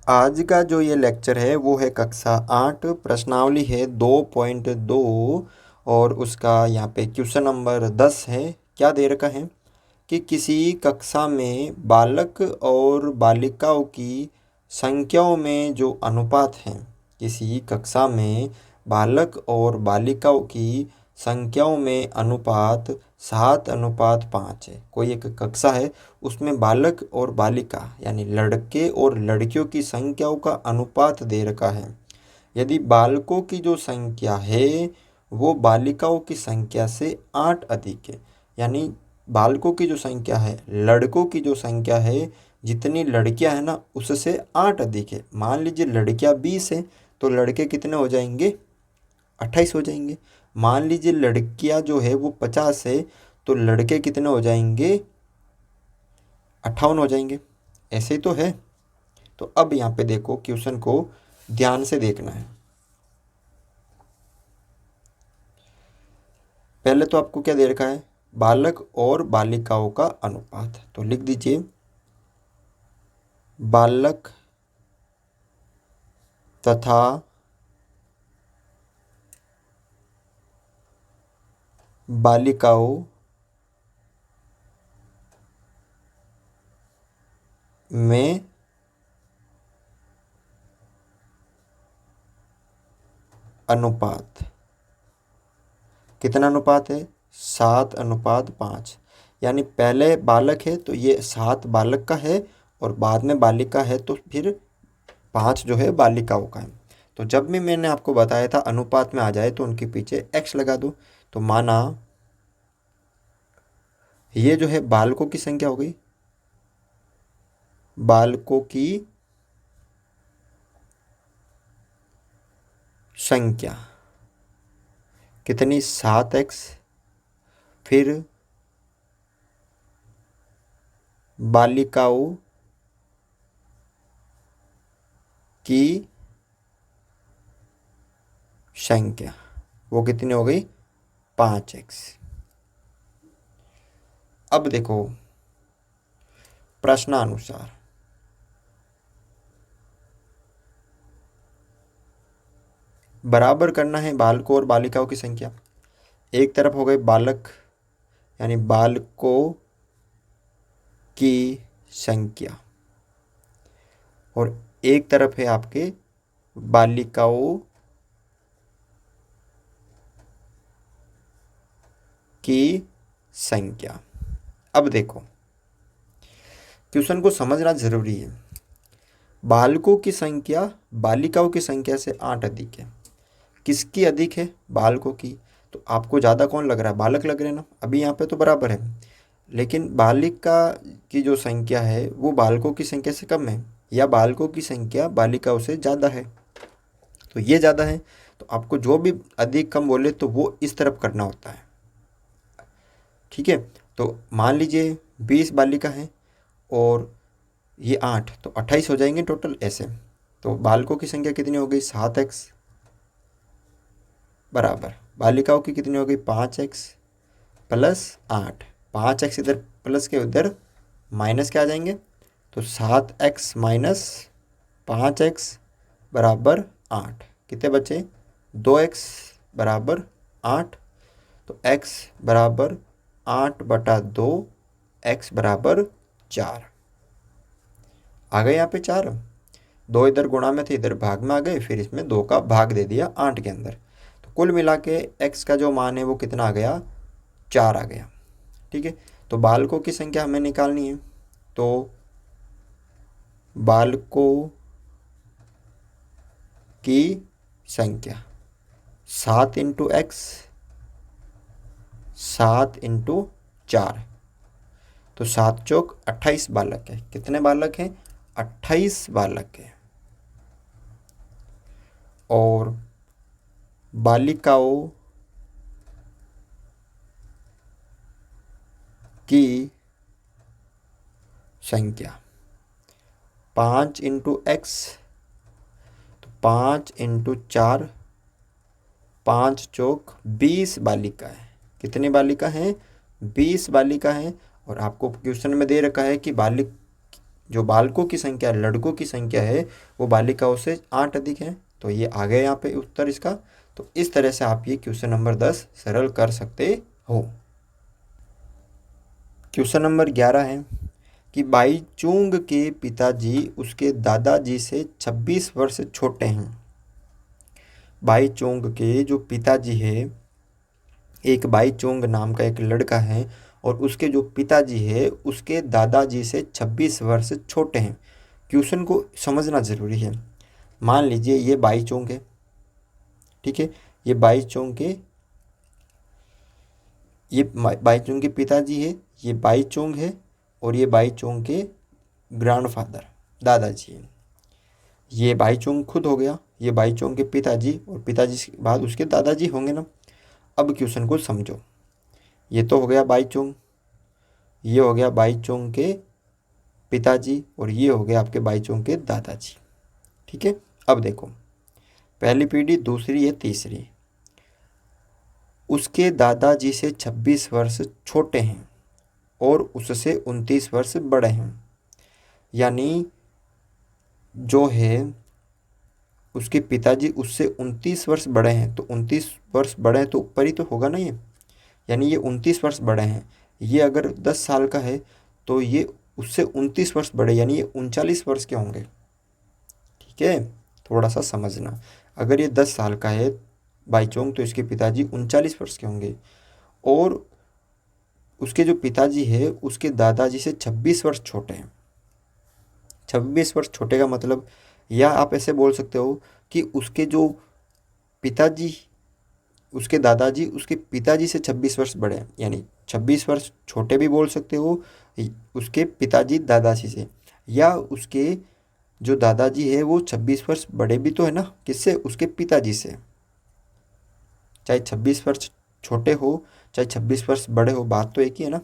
आज का जो ये लेक्चर है वो है कक्षा 8, प्रश्नावली है 2.2 और उसका यहाँ पे क्वेश्चन नंबर 10 है। क्या दे रखा है कि किसी कक्षा में बालक और बालिकाओं की संख्याओं में जो अनुपात है, किसी कक्षा में बालक और बालिकाओं की संख्याओं में अनुपात 7:5 है। कोई एक कक्षा है, उसमें बालक और बालिका यानी लड़के और लड़कियों की संख्याओं का अनुपात दे रखा है। यदि बालकों की जो संख्या है वो बालिकाओं की संख्या से 8 अधिक है, यानी बालकों की जो संख्या है लड़कों की जो संख्या है, जितनी लड़कियां हैं ना उससे 8 अधिक है। मान लीजिए लड़कियां 20 है तो लड़के कितने हो जाएंगे, 28 हो जाएंगे। मान लीजिए लड़कियां जो है वो 50 है तो लड़के कितने हो जाएंगे, 58 हो जाएंगे। ऐसे ही तो है। तो अब यहाँ पे देखो, क्वेश्चन को ध्यान से देखना है। पहले तो आपको क्या दे रखा है, बालक और बालिकाओं का अनुपात। तो लिख दीजिए बालक तथा बालिकाओं में अनुपात। कितना अनुपात है, 7:5। यानी पहले बालक है तो ये 7 बालक का है और बाद में बालिका है तो फिर 5 जो है बालिकाओं का है। तो जब भी मैंने आपको बताया था अनुपात में आ जाए तो उनके पीछे x लगा दो। तो माना ये जो है बालकों की संख्या हो गई, बालकों की संख्या कितनी, 7x। फिर बालिकाओं की संख्या वो कितनी हो गई, 5x। अब देखो प्रश्नानुसार बराबर करना है बालकों और बालिकाओं की संख्या। एक तरफ हो गए बालक यानी बालकों की संख्या और एक तरफ है आपके बालिकाओं की संख्या। अब देखो क्वेश्चन को समझना जरूरी है। बालकों की संख्या बालिकाओं की संख्या से 8 अधिक है। किसकी अधिक है, बालकों की। तो आपको ज़्यादा कौन लग रहा है, बालक लग रहे हैं ना। अभी यहाँ पे तो बराबर है, लेकिन बालिका की जो संख्या है वो बालकों की संख्या से कम है या बालकों की संख्या बालिकाओं से ज़्यादा है। तो ये ज़्यादा है तो आपको जो भी अधिक कम बोले तो वो इस तरफ करना होता है। ठीक है। तो मान लीजिए 20 बालिका है और ये 8 तो 28 हो जाएंगे टोटल ऐसे। तो बालकों की संख्या कितनी हो गई, 7x बराबर बालिकाओं की कितनी हो गई, 5x प्लस 8। 5x इधर प्लस के उधर माइनस के आ जाएंगे तो 7x माइनस 5x बराबर 8। कितने बचे, 2x बराबर 8। तो x बराबर 8/2, x बराबर 4 आ गए। यहाँ पे 4, 2 इधर गुणा में थे इधर भाग में आ गए, फिर इसमें 2 का भाग दे दिया 8 के अंदर। तो कुल मिला के x का जो मान है वो कितना आ गया, 4 आ गया। ठीक है। तो बालकों की संख्या हमें निकालनी है। तो बालकों की संख्या 7 इंटू एक्स, 7 इंटू 4। तो 7 चौक 28 बालक है। कितने बालक हैं, 28 बालक है। और बालिकाओं की संख्या 5 इंटू एक्स, तो 5 इंटू 4, 5 चौक 20 बालिका है। कितनी बालिका हैं, 20 बालिका हैं। और आपको क्वेश्चन में दे रखा है कि जो बालकों की संख्या, लड़कों की संख्या है, वो बालिकाओं से 8 अधिक है। तो ये आ गया यहाँ पे उत्तर इसका। तो इस तरह से आप ये क्वेश्चन नंबर 10 सरल कर सकते हो। क्वेश्चन नंबर 11 है कि बाईचुंग के पिताजी उसके दादाजी से 26 वर्ष छोटे हैं। बाईचुंग के जो पिताजी है, एक बाईचुंग नाम का एक लड़का है और उसके जो पिताजी है उसके दादाजी से 26 वर्ष छोटे हैं। क्वेश्चन को समझना ज़रूरी है। मान लीजिए ये बाईचुंग है, ठीक है, ये बाईचुंग के बाईचुंग के पिताजी है, ये बाईचुंग है और ये बाईचुंग के ग्रैंडफादर दादाजी हैं। ये बाईचुंग खुद हो गया, ये बाईचुंग के पिताजी, और पिताजी के बाद उसके दादाजी होंगे ना। अब क्वेश्चन को समझो। ये तो हो गया बाईचुंग, ये हो गया बाईचुंग के पिताजी और ये हो गया आपके बाईचुंग के दादाजी। ठीक है, अब देखो पहली पीढ़ी, दूसरी है, तीसरी। उसके दादाजी से 26 वर्ष छोटे हैं और उससे 29 वर्ष बड़े हैं। यानी जो है उसके पिताजी उससे 29 वर्ष बड़े हैं, तो 29 वर्ष बड़े हैं तो ऊपर ही तो होगा ना ये। यानी ये 29 वर्ष बड़े हैं। ये अगर 10 साल का है तो ये उससे 29 वर्ष बड़े, यानी ये 39 वर्ष के होंगे। ठीक है, थोड़ा सा समझना। अगर ये 10 साल का है बाईचुंग तो इसके पिताजी 39 वर्ष के होंगे और उसके जो पिताजी है उसके दादाजी से 26 वर्ष छोटे हैं। 26 वर्ष छोटे का मतलब, या आप ऐसे बोल सकते हो कि उसके जो पिताजी, उसके दादाजी उसके पिताजी से 26 वर्ष बड़े हैं, यानी 26 वर्ष छोटे भी बोल सकते हो उसके पिताजी दादाजी से, या उसके जो दादाजी है वो 26 वर्ष बड़े भी तो है ना, किससे, उसके पिताजी से। चाहे 26 वर्ष छोटे हो चाहे 26 वर्ष बड़े हो, बात तो एक ही है ना।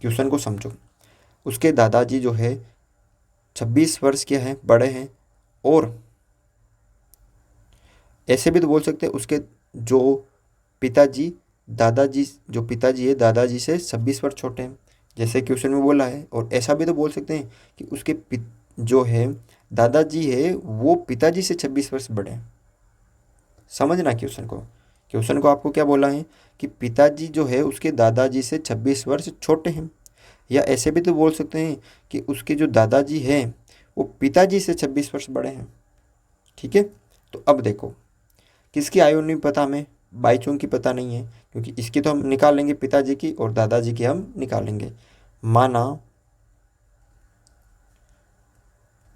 क्वेश्चन को समझो। उसके दादाजी जो है 26 वर्ष के हैं, बड़े हैं, और ऐसे भी तो बोल सकते हैं उसके जो पिताजी, दादाजी, जो पिताजी है दादाजी से 26 वर्ष छोटे हैं, जैसे क्वेश्चन में बोला है। और ऐसा भी तो बोल सकते हैं कि उसके जो है दादाजी है वो पिताजी से 26 वर्ष बड़े हैं। समझना क्वेश्चन को। क्वेश्चन को आपको क्या बोला है कि पिताजी जो है उसके दादाजी से 26 वर्ष छोटे हैं, या ऐसे भी तो बोल सकते हैं कि उसके जो दादाजी हैं वो पिताजी से 26 वर्ष बड़े हैं। ठीक है, तो अब देखो किसकी आयु नहीं पता हमें, बाईचुंग की पता नहीं है, क्योंकि इसकी तो हम निकाल लेंगे पिताजी की और दादाजी की हम निकालेंगे। माना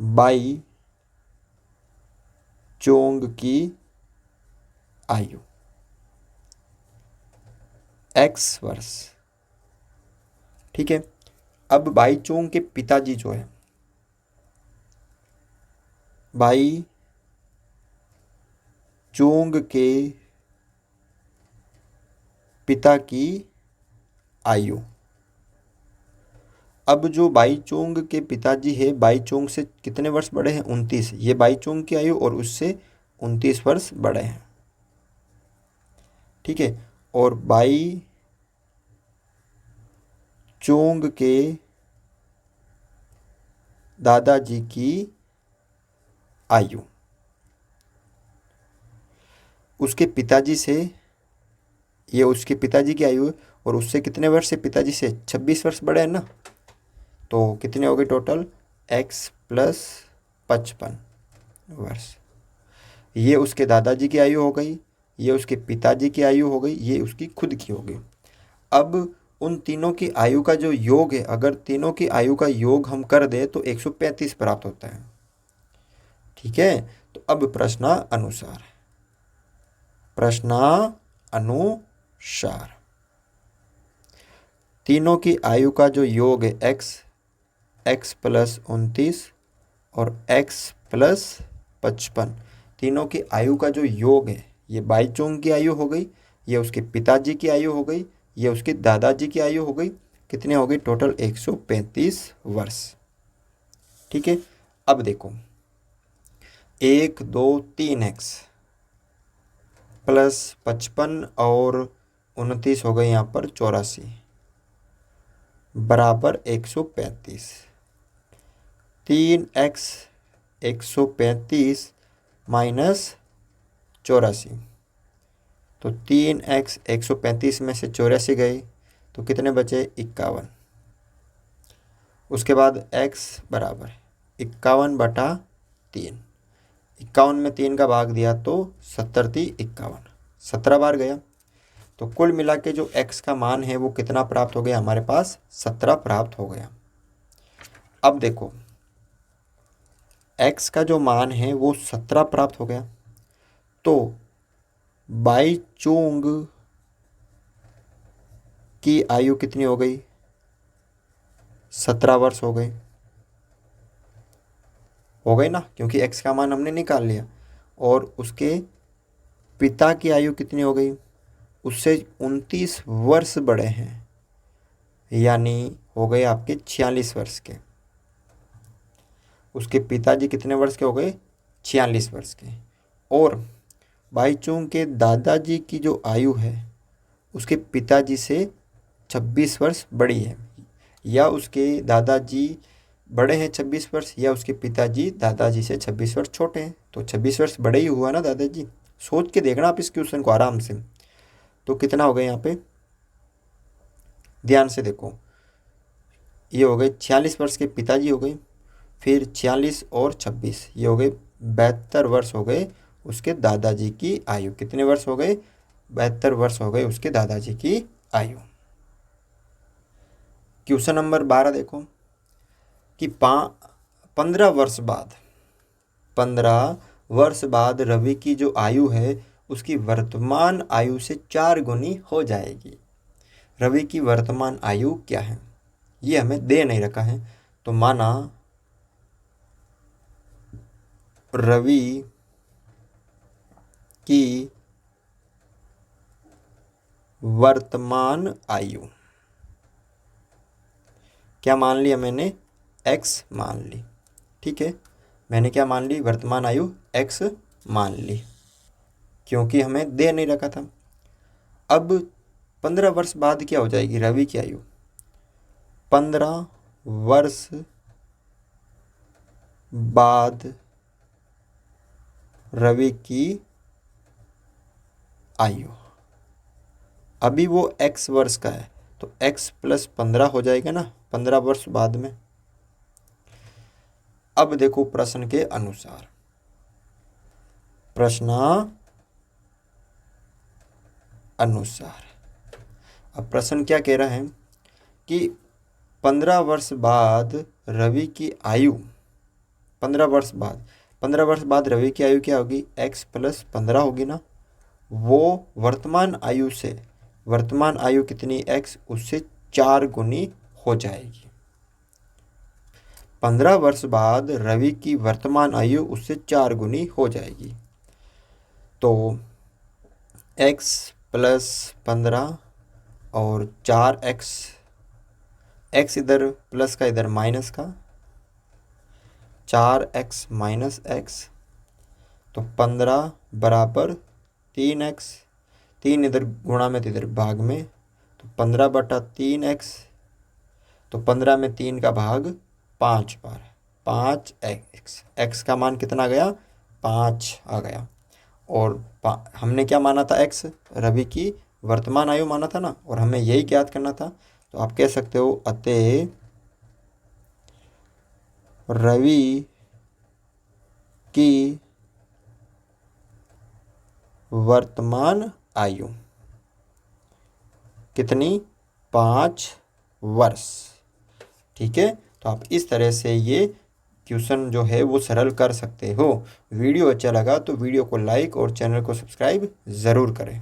बाईचुंग की आयु x वर्ष। ठीक है, अब बाईचुंग के पिताजी जो है, बाईचुंग के पिता की आयु। अब जो बाईचुंग के पिताजी है बाईचुंग से कितने वर्ष बड़े हैं, 29। ये बाईचुंग की आयु और उससे 29 वर्ष बड़े हैं। ठीक है, और बाईचुंग के दादाजी की आयु उसके पिताजी से, ये उसके पिताजी की आयु है और उससे कितने वर्ष से, पिताजी से 26 वर्ष बड़े हैं ना। तो कितने हो गए टोटल, x + 55 वर्ष। ये उसके दादाजी की आयु हो गई, ये उसके पिताजी की आयु हो गई, ये उसकी खुद की हो गई। अब उन तीनों की आयु का जो योग है, अगर तीनों की आयु का योग हम कर दें तो 135 प्राप्त होता है। ठीक है, तो अब प्रश्नानुसार तीनों की आयु का जो योग है x + 29 और x + 55, तीनों की आयु का जो योग है, ये बाईचुंग की आयु हो गई, ये उसके पिताजी की आयु हो गई, ये उसके दादाजी की आयु हो गई। कितने हो गई टोटल, 135 वर्ष। ठीक है, अब देखो 1 2 3x + 55 और 29 हो गए यहाँ पर 84 बराबर 135। 3x 135 minus 84। तो 3x 135 में से 84 गए तो कितने बचे? 51। उसके बाद x बराबर 51/3। 51 में 3 का भाग दिया तो 70×3 = 51, 17 बार गया। तो कुल मिला के जो x का मान है वो कितना प्राप्त हो गया हमारे पास? 17 प्राप्त हो गया। अब देखो x का जो मान है वो 17 प्राप्त हो गया, तो बाईचुंग की आयु कितनी हो गई? 17 वर्ष हो गई ना, क्योंकि x का मान हमने निकाल लिया। और उसके पिता की आयु कितनी हो गई? उससे 29 वर्ष बड़े हैं, यानी हो गए आपके 46 वर्ष के। उसके पिताजी कितने वर्ष के हो गए? 46 वर्ष के। और बाईचुंग के दादाजी की जो आयु है उसके पिताजी से 26 वर्ष बड़ी है, या उसके दादाजी बड़े हैं 26 वर्ष, या उसके पिताजी दादाजी से 26 वर्ष छोटे हैं। तो 26 वर्ष बड़े ही हुआ ना दादाजी। सोच के देखना आप इस क्वेश्चन को आराम से। तो कितना हो गया यहाँ पे? ध्यान से देखो, ये हो गए 46 वर्ष के पिताजी हो गए, फिर 46 और 26 ये हो गए 72 वर्ष हो गए उसके दादाजी की आयु। कितने वर्ष हो गए? 72 वर्ष हो गए उसके दादाजी की आयु। क्वेश्चन नंबर 12 देखो कि 15 वर्ष बाद रवि की जो आयु है उसकी वर्तमान आयु से 4 गुनी हो जाएगी। रवि की वर्तमान आयु क्या है? ये हमें दे नहीं रखा है। तो माना रवि की वर्तमान आयु क्या मान लिया मैंने? x मान ली। ठीक है, मैंने क्या मान ली? वर्तमान आयु x मान ली, क्योंकि हमें दे नहीं रखा था। अब 15 वर्ष बाद क्या हो जाएगी रवि की आयु? 15 वर्ष बाद रवि की आयु, अभी वो x वर्ष का है तो x + 15 हो जाएगा ना 15 वर्ष बाद में। अब देखो प्रश्न के अनुसार, अब प्रश्न क्या कह रहा है कि 15 वर्ष बाद रवि की आयु, 15 वर्ष बाद रवि की आयु क्या होगी? x + 15 होगी ना। वो वर्तमान आयु कितनी? x, उससे 4 गुनी हो जाएगी। 15 वर्ष बाद रवि की वर्तमान आयु उससे 4 गुनी हो जाएगी। तो x + 15 और 4x, x इधर प्लस का इधर माइनस का, 4x - x, तो 15 बराबर 3x, 3 इधर गुणा में तो इधर भाग में, तो 15/3x, तो 15 में 3 का भाग 5 बार, 5x, x का मान कितना गया? 5 आ गया। और हमने क्या माना था? x रवि की वर्तमान आयु माना था ना, और हमें यही ज्ञात करना था। तो आप कह सकते हो अतः रवि की वर्तमान आयु कितनी? 5 वर्ष। ठीक है, तो आप इस तरह से ये क्वेश्चन जो है वो सरल कर सकते हो। वीडियो अच्छा लगा तो वीडियो को लाइक और चैनल को सब्सक्राइब ज़रूर करें।